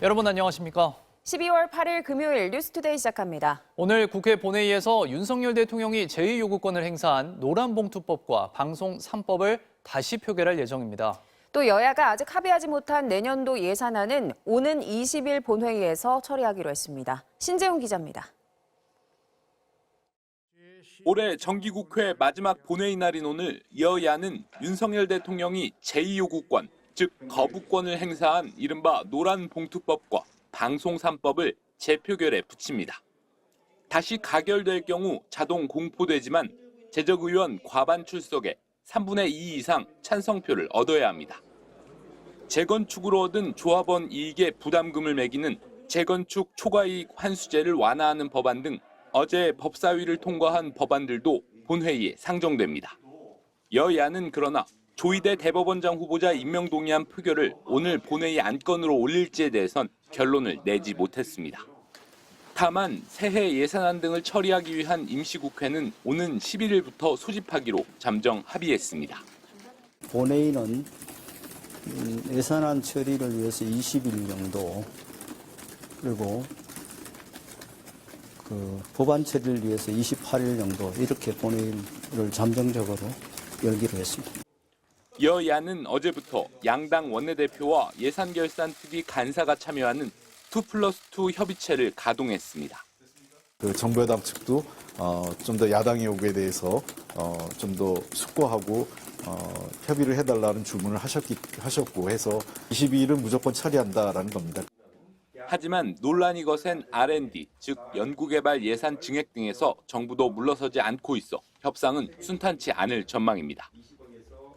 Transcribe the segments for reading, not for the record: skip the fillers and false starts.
여러분 안녕하십니까? 12월 8일 금요일 뉴스투데이 시작합니다. 오늘 국회 본회의에서 윤석열 대통령이 제2요구권을 행사한 노란봉투법과 방송 3법을 다시 표결할 예정입니다. 또 여야가 아직 합의하지 못한 내년도 예산안은 오는 20일 본회의에서 처리하기로 했습니다. 신재훈 기자입니다. 올해 정기국회 마지막 본회의 날인 오늘 여야는 윤석열 대통령이 제2요구권, 즉 거부권을 행사한 이른바 노란봉투법과 방송 3법을 재표결에 붙입니다. 다시 가결될 경우 자동 공포되지만 재적의원 과반 출석에 3분의 2 이상 찬성표를 얻어야 합니다. 재건축으로 얻은 조합원 이익에 부담금을 매기는 재건축 초과이익 환수제를 완화하는 법안 등 어제 법사위를 통과한 법안들도 본회의에 상정됩니다. 여야는 그러나 조희대 대법원장 후보자 임명 동의안 표결을 오늘 본회의 안건으로 올릴지에 대해선 결론을 내지 못했습니다. 다만 새해 예산안 등을 처리하기 위한 임시국회는 오는 11일부터 소집하기로 잠정 합의했습니다. 본회의는 예산안 처리를 위해서 20일 정도, 그리고 법안 처리를 위해서 28일 정도 이렇게 본회의를 잠정적으로 열기로 했습니다. 여야는 어제부터 양당 원내대표와 예산결산특위 간사가 참여하는 2+2 협의체를 가동했습니다. 정부 여당 측도 좀 더 야당의 요구에 대해서 좀 더 숙고하고 협의를 해달라는 주문을 하셨고 해서 22일은 무조건 처리한다라는 겁니다. 하지만 논란이 거센 R&D, 즉 연구개발 예산 증액 등에서 정부도 물러서지 않고 있어 협상은 순탄치 않을 전망입니다.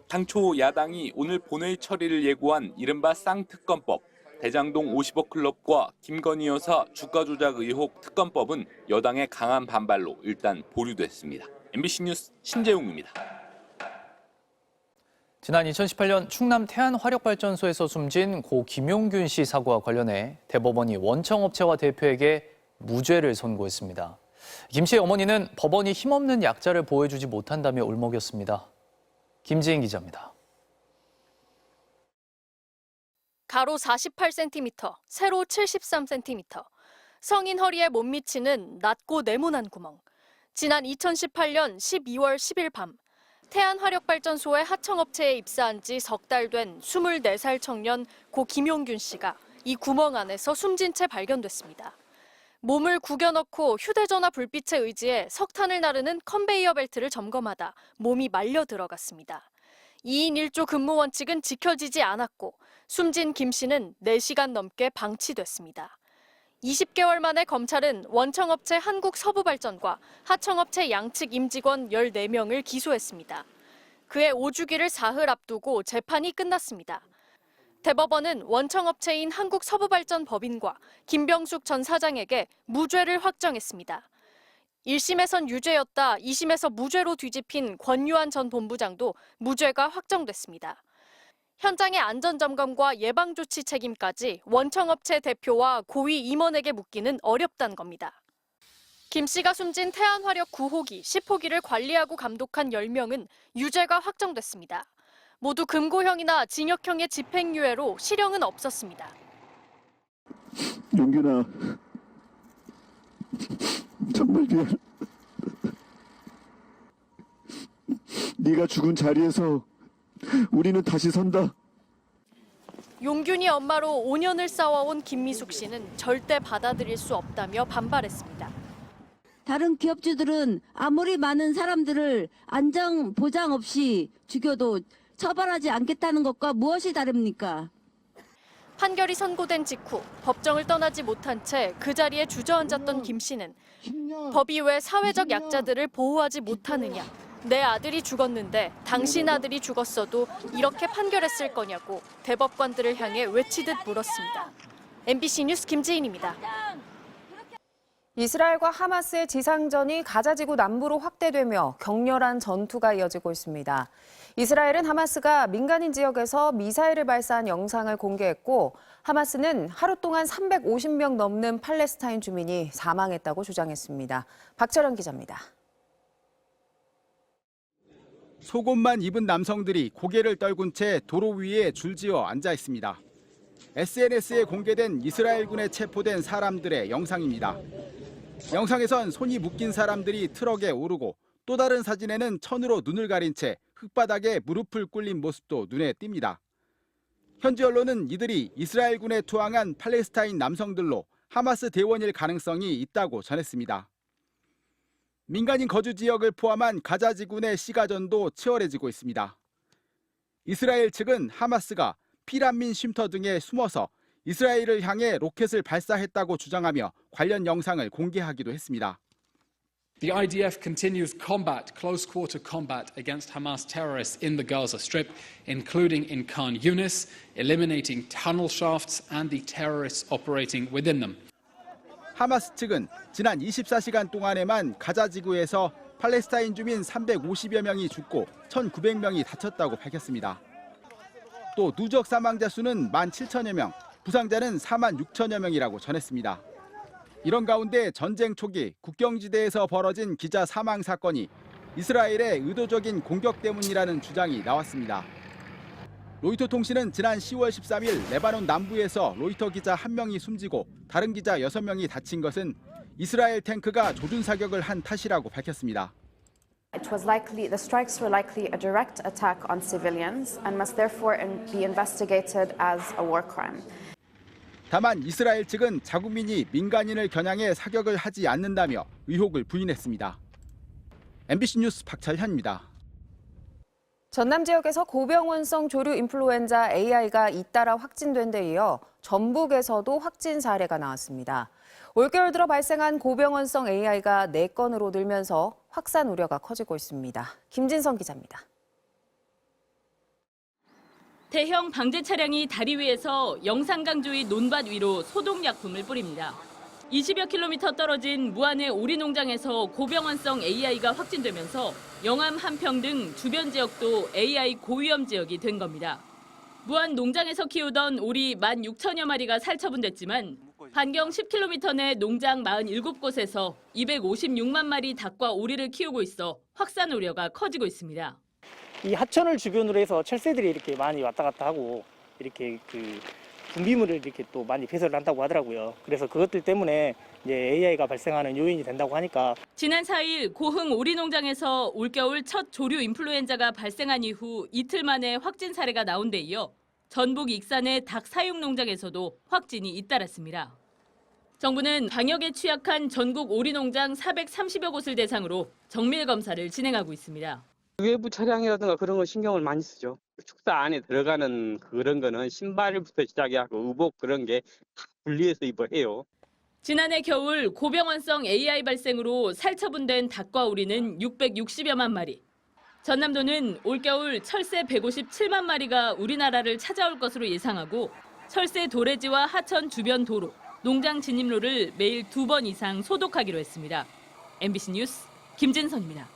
당초 야당이 오늘 본회의 처리를 예고한 이른바 쌍특검법, 대장동 50억 클럽과 김건희 여사 주가 조작 의혹 특검법은 여당의 강한 반발로 일단 보류됐습니다. MBC 뉴스 신재웅입니다. 지난 2018년 충남 태안화력발전소에서 숨진 고 김용균 씨 사고와 관련해 대법원이 원청업체와 대표에게 무죄를 선고했습니다. 김 씨의 어머니는 법원이 힘없는 약자를 보호해주지 못한다며 울먹였습니다. 김지인 기자입니다. 가로 48cm, 세로 73cm. 성인 허리에 못 미치는 낮고 네모난 구멍. 지난 2018년 12월 10일 밤 태안화력발전소의 하청업체에 입사한 지 석 달 된 24살 청년 고 김용균 씨가 이 구멍 안에서 숨진 채 발견됐습니다. 몸을 구겨넣고 휴대전화 불빛에 의지해 석탄을 나르는 컨베이어 벨트를 점검하다 몸이 말려 들어갔습니다. 2인 1조 근무 원칙은 지켜지지 않았고 숨진 김 씨는 4시간 넘게 방치됐습니다. 20개월 만에 검찰은 원청업체 한국서부발전과 하청업체 양측 임직원 14명을 기소했습니다. 그해 5주기를 사흘 앞두고 재판이 끝났습니다. 대법원은 원청업체인 한국서부발전 법인과 김병숙 전 사장에게 무죄를 확정했습니다. 1심에선 유죄였다 2심에서 무죄로 뒤집힌 권유한 전 본부장도 무죄가 확정됐습니다. 현장의 안전점검과 예방조치 책임까지 원청업체 대표와 고위 임원에게 묻기는 어렵다는 겁니다. 김 씨가 숨진 태안화력 9호기, 10호기를 관리하고 감독한 10명은 유죄가 확정됐습니다. 모두 금고형이나 징역형의 집행유예로 실형은 없었습니다. 용균아, 정말 미안. 네가 죽은 자리에서 우리는 다시 선다. 용균이 엄마로 5년을 싸워온 김미숙 씨는 절대 받아들일 수 없다며 반발했습니다. 다른 기업주들은 아무리 많은 사람들을 안전 보장 없이 죽여도 처벌하지 않겠다는 것과 무엇이 다릅니까? 판결이 선고된 직후 법정을 떠나지 못한 채 그 자리에 주저앉았던 김 씨는 법이 왜 사회적 약자들을 보호하지 못하느냐, 내 아들이 죽었는데 당신 아들이 죽었어도 이렇게 판결했을 거냐고 대법관들을 향해 외치듯 물었습니다. MBC 뉴스 김지인입니다. 이스라엘과 하마스의 지상전이 가자지구 남부로 확대되며 격렬한 전투가 이어지고 있습니다. 이스라엘은 하마스가 민간인 지역에서 미사일을 발사한 영상을 공개했고 하마스는 하루 동안 350명 넘는 팔레스타인 주민이 사망했다고 주장했습니다. 박철현 기자입니다. 속옷만 입은 남성들이 고개를 떨군 채 도로 위에 줄지어 앉아 있습니다. SNS에 공개된 이스라엘군에 체포된 사람들의 영상입니다. 영상에선 손이 묶인 사람들이 트럭에 오르고 또 다른 사진에는 천으로 눈을 가린 채 흙바닥에 무릎을 꿇린 모습도 눈에 띕니다. 현지 언론은 이들이 이스라엘군에 투항한 팔레스타인 남성들로 하마스 대원일 가능성이 있다고 전했습니다. 민간인 거주 지역을 포함한 가자 지구 내 시가전도 치열해지고 있습니다. 이스라엘 측은 하마스가 피란민 쉼터 등에 숨어서 이스라엘을 향해 로켓을 발사했다고 주장하며 관련 영상을 공개하기도 했습니다. The IDF continues close quarter combat against Hamas terrorists in the Gaza Strip, including in Khan Yunis, eliminating tunnel shafts and the terrorists operating within them. 하마스 측은 지난 24시간 동안에만 가자 지구에서 팔레스타인 주민 350여 명이 죽고 1,900명이 다쳤다고 밝혔습니다. 또 누적 사망자 수는 17,000여 명, 부상자는 46,000여 명이라고 전했습니다. 이런 가운데 전쟁 초기 국경지대에서 벌어진 기자 사망 사건이 이스라엘의 의도적인 공격 때문이라는 주장이 나왔습니다. 로이터 통신은 지난 10월 13일 레바논 남부에서 로이터 기자 1명이 숨지고 다른 기자 6명이 다친 것은 이스라엘 탱크가 조준 사격을 한 탓이라고 밝혔습니다. The strikes were likely a direct attack on civilians and must therefore be investigated as a war crime. 다만 이스라엘 측은 자국민이 민간인을 겨냥해 사격을 하지 않는다며 의혹을 부인했습니다. MBC 뉴스 박철현입니다. 전남 지역에서 고병원성 조류 인플루엔자 AI가 잇따라 확진된 데 이어 전북에서도 확진 사례가 나왔습니다. 올겨울 들어 발생한 고병원성 AI가 4건으로 늘면서 확산 우려가 커지고 있습니다. 김진성 기자입니다. 대형 방제 차량이 다리 위에서 영산강조위 논밭 위로 소독약품을 뿌립니다. 20여 킬로미터 떨어진 무안의 오리 농장에서 고병원성 AI가 확진되면서 영암, 한평 등 주변 지역도 AI 고위험 지역이 된 겁니다. 무안 농장에서 키우던 오리 16,000여 마리가 살처분됐지만 반경 10km 내 농장 47곳에서 256만 마리 닭과 오리를 키우고 있어 확산 우려가 커지고 있습니다. 이 하천을 주변으로 해서 철새들이 이렇게 많이 왔다 갔다 하고 이렇게 분비물을 이렇게 또 많이 배설을 한다고 하더라고요. 그래서 그것들 때문에 이제 AI가 발생하는 요인이 된다고 하니까. 지난 4일 고흥 오리 농장에서 올겨울 첫 조류 인플루엔자가 발생한 이후 이틀 만에 확진 사례가 나온 데 이어 전북 익산의 닭 사육 농장에서도 확진이 잇따랐습니다. 정부는 방역에 취약한 전국 오리 농장 430여 곳을 대상으로 정밀 검사를 진행하고 있습니다. 외부 차량이라든가 그런 거 신경을 많이 쓰죠. 축사 안에 들어가는 그런 거는 신발부터 시작해서 의복 그런 게 다 분리해서 입어해요. 지난해 겨울 고병원성 AI 발생으로 살처분된 닭과 오리는 660여만 마리. 전남도는 올겨울 철새 157만 마리가 우리나라를 찾아올 것으로 예상하고 철새 도래지와 하천 주변 도로, 농장 진입로를 매일 2번 이상 소독하기로 했습니다. MBC 뉴스 김진성입니다.